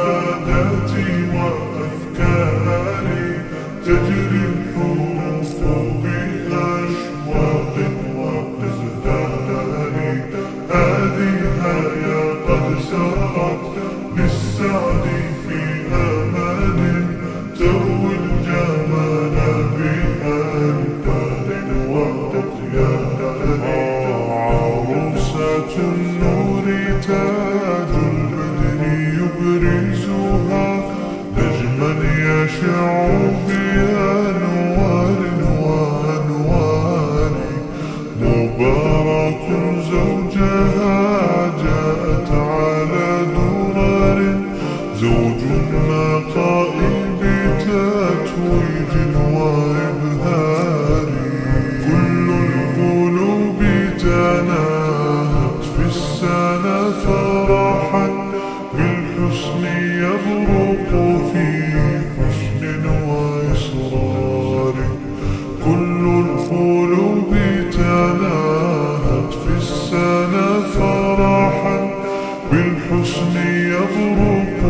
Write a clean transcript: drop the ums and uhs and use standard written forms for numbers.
سعادتي وأفكاري تجري الحروف بأشواق وأزدار. هذه الحياة قد سرت للسعد في أمان تروي الجمال بألوان وأطيار. عروسة النور تاج البدر يبرزها نجما يشع بأنوار وأنوار. مبارك زوجها جاءت على درر زوج النقاء بتتويج وإبهار. كل القلوب تناهت في السنة فرحا بالحسن يبرق في حسن وإصرار. كل القلوب تناهت في السنة فرحا بالحسن يبرق